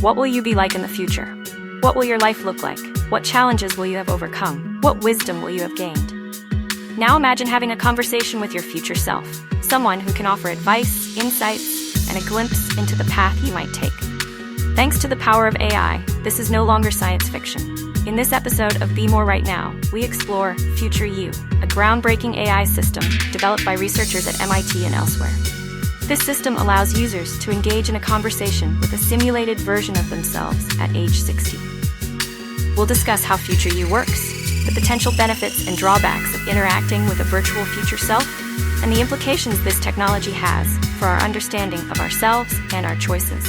What will you be like in the future? What will your life look like? What challenges will you have overcome? What wisdom will you have gained? Now imagine having a conversation with your future self, someone who can offer advice, insights, and a glimpse into the path you might take. Thanks to the power of AI, this is no longer science fiction. In this episode of Be More Right Now, we explore Future You, a groundbreaking AI system developed by researchers at MIT and elsewhere. This system allows users to engage in a conversation with a simulated version of themselves at age 60. We'll discuss how Future You works, the potential benefits and drawbacks of interacting with a virtual future self, and the implications this technology has for our understanding of ourselves and our choices.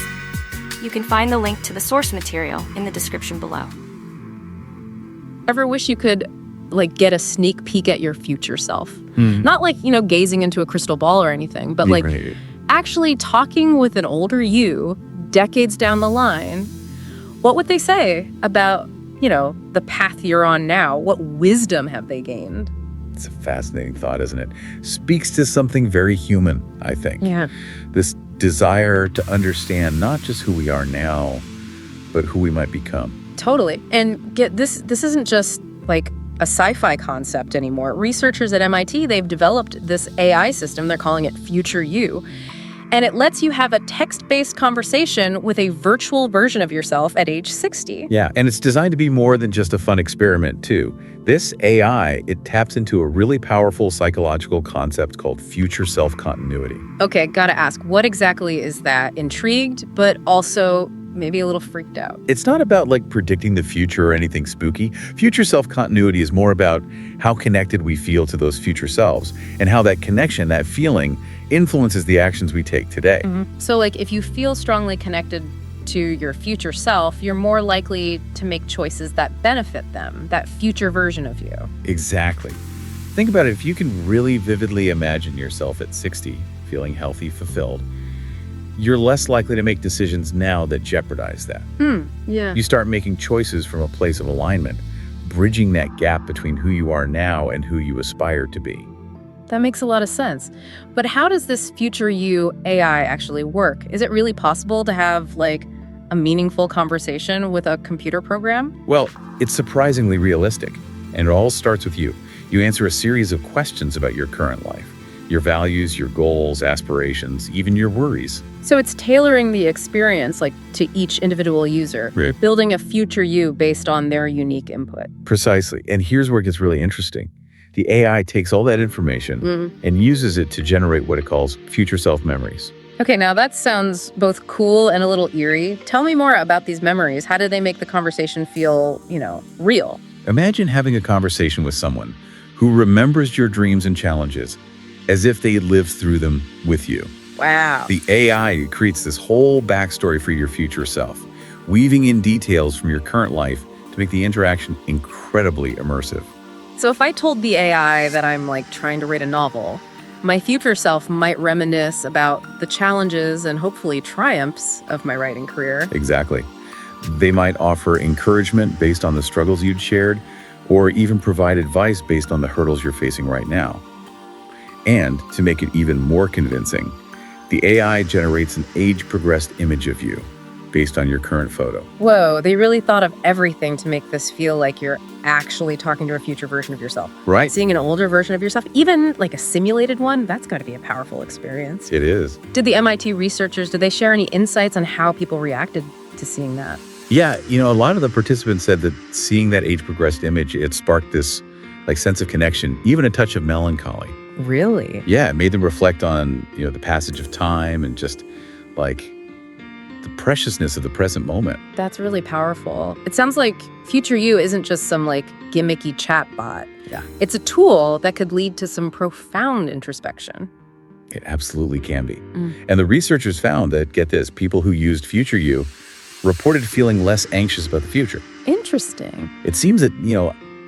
You can find the link to the source material in the description below. Ever wish you could get a sneak peek at your future self? Not gazing into a crystal ball or anything, but Right. actually talking with an older you decades down the line. What would they say about, the path you're on now? What wisdom have they gained? It's a fascinating thought, isn't it? Speaks to something very human, I think. Yeah. This desire to understand not just who we are now, but who we might become. Totally. And this isn't just like a sci-fi concept anymore. Researchers at MIT, they've developed this AI system. They're calling it Future You. And it lets you have a text-based conversation with a virtual version of yourself at age 60. Yeah, and it's designed to be more than just a fun experiment, too. This AI, it taps into a really powerful psychological concept called future self-continuity. Okay, gotta ask, what exactly is that? Intrigued, but also maybe a little freaked out. It's not about predicting the future or anything spooky. Future self-continuity is more about how connected we feel to those future selves and how that connection, that feeling, influences the actions we take today. So if you feel strongly connected to your future self, you're more likely to make choices that benefit them, that future version of you. Exactly. Think about it. If you can really vividly imagine yourself at 60, feeling healthy, fulfilled, you're less likely to make decisions now that jeopardize that. Yeah. You start making choices from a place of alignment, bridging that gap between who you are now and who you aspire to be. That makes a lot of sense. But how does this Future You AI actually work? Is it really possible to have a meaningful conversation with a computer program? Well, it's surprisingly realistic, and it all starts with you. You answer a series of questions about your current life, your values, your goals, aspirations, even your worries. So it's tailoring the experience to each individual user, Right. building a future you based on their unique input. Precisely. And here's where it gets really interesting. The AI takes all that information and uses it to generate what it calls future self memories. Okay, now that sounds both cool and a little eerie. Tell me more about these memories. How do they make the conversation feel, real? Imagine having a conversation with someone who remembers your dreams and challenges as if they lived through them with you. Wow. The AI creates this whole backstory for your future self, weaving in details from your current life to make the interaction incredibly immersive. So if I told the AI that I'm trying to write a novel, my future self might reminisce about the challenges and hopefully triumphs of my writing career. Exactly. They might offer encouragement based on the struggles you'd shared, or even provide advice based on the hurdles you're facing right now. And to make it even more convincing, the AI generates an age-progressed image of you based on your current photo. Whoa, they really thought of everything to make this feel like you're actually talking to a future version of yourself. Right? Seeing an older version of yourself, even a simulated one, that's got to be a powerful experience. It is. Did the MIT researchers, did they share any insights on how people reacted to seeing that? Yeah, a lot of the participants said that seeing that age-progressed image, it sparked this sense of connection, even a touch of melancholy. Really? Yeah, it made them reflect on, the passage of time and just the preciousness of the present moment. That's really powerful. It sounds like Future You isn't just some gimmicky chatbot. Yeah. It's a tool that could lead to some profound introspection. It absolutely can be. And the researchers found that, get this, people who used Future You reported feeling less anxious about the future. Interesting. It seems that,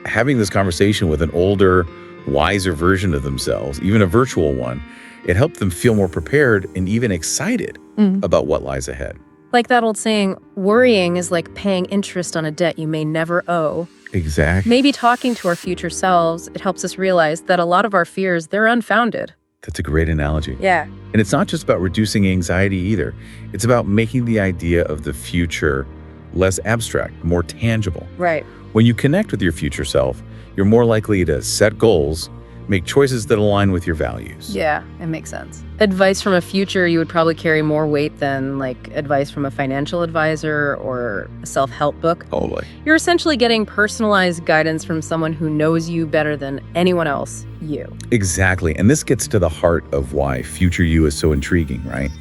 having this conversation with an older, wiser version of themselves, even a virtual one, it helped them feel more prepared and even excited about what lies ahead. Like that old saying, worrying is like paying interest on a debt you may never owe. Exactly. Maybe talking to our future selves, it helps us realize that a lot of our fears, they're unfounded. That's a great analogy. Yeah. And it's not just about reducing anxiety either. It's about making the idea of the future less abstract, more tangible. Right. When you connect with your future self, you're more likely to set goals, make choices that align with your values. Yeah, it makes sense. Advice from a future you would probably carry more weight than like advice from a financial advisor or a self-help book. Totally. You're essentially getting personalized guidance from someone who knows you better than anyone else, you. Exactly. And this gets to the heart of why future you is so intriguing, right?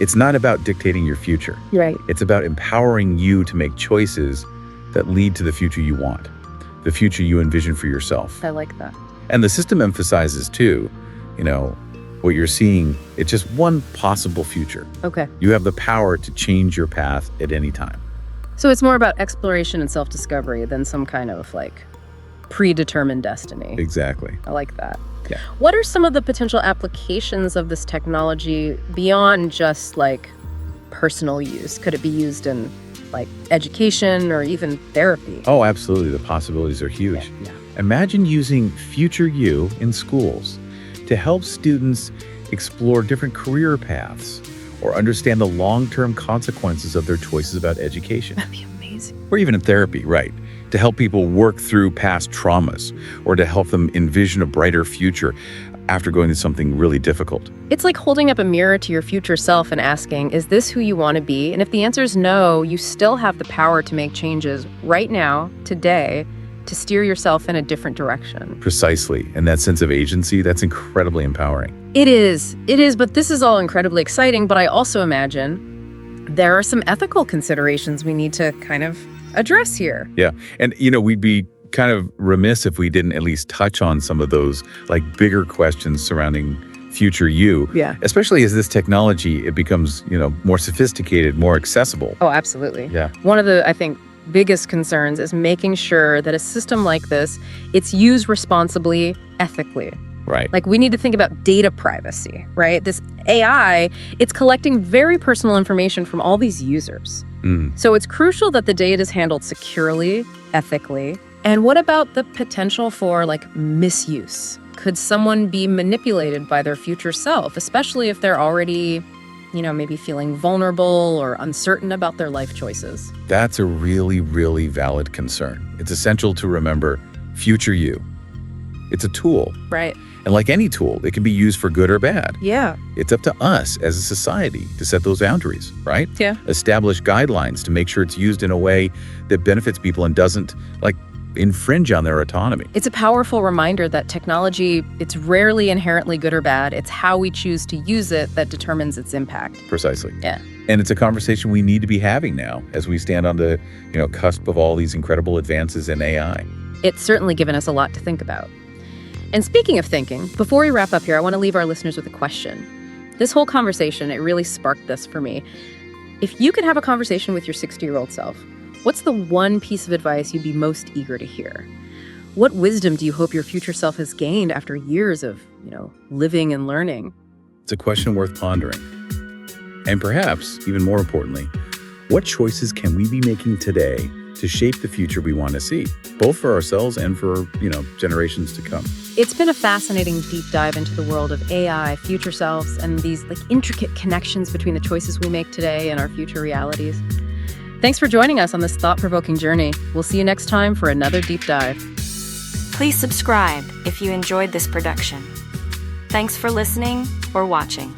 It's not about dictating your future. Right. It's about empowering you to make choices that lead to the future you want, the future you envision for yourself. I like that. And the system emphasizes too, what you're seeing, it's just one possible future. Okay. You have the power to change your path at any time. So it's more about exploration and self-discovery than some kind of like predetermined destiny. Exactly. I like that. Yeah. What are some of the potential applications of this technology beyond just like personal use? Could it be used in like education or even therapy? Oh, absolutely. The possibilities are huge. Yeah. Imagine using future you in schools to help students explore different career paths or understand the long-term consequences of their choices about education. That'd be amazing. Or even in therapy, right? To help people work through past traumas or to help them envision a brighter future after going through something really difficult. It's like holding up a mirror to your future self and asking, is this who you want to be? And if the answer is no, you still have the power to make changes right now, today, to steer yourself in a different direction. Precisely. And that sense of agency, that's incredibly empowering. It is, but this is all incredibly exciting. But I also imagine there are some ethical considerations we need to kind of address here. Yeah. And, we'd be kind of remiss if we didn't at least touch on some of those like bigger questions surrounding future you. Yeah. Especially as this technology, it becomes, more sophisticated, more accessible. Oh, absolutely. Yeah. One of the, I think, biggest concerns is making sure that a system like this, it's used responsibly, ethically. Right. Like we need to think about data privacy, right? This AI, it's collecting very personal information from all these users. So it's crucial that the data is handled securely, ethically. And what about the potential for like misuse? Could someone be manipulated by their future self, especially if they're already, maybe feeling vulnerable or uncertain about their life choices? That's a really, really valid concern. It's essential to remember future you. It's a tool. Right. And like any tool, it can be used for good or bad. Yeah. It's up to us as a society to set those boundaries, right? Yeah. Establish guidelines to make sure it's used in a way that benefits people and doesn't infringe on their autonomy. It's a powerful reminder that technology, it's rarely inherently good or bad. It's how we choose to use it that determines its impact. Precisely. Yeah. And it's a conversation we need to be having now as we stand on the cusp of all these incredible advances in AI. It's certainly given us a lot to think about. And speaking of thinking, before we wrap up here, I want to leave our listeners with a question. This whole conversation, it really sparked this for me. If you could have a conversation with your 60-year-old self, what's the one piece of advice you'd be most eager to hear? What wisdom do you hope your future self has gained after years of, living and learning? It's a question worth pondering. And perhaps, even more importantly, what choices can we be making today to shape the future we want to see, both for ourselves and for, generations to come? It's been a fascinating deep dive into the world of AI, future selves, and these intricate connections between the choices we make today and our future realities. Thanks for joining us on this thought-provoking journey. We'll see you next time for another deep dive. Please subscribe if you enjoyed this production. Thanks for listening or watching.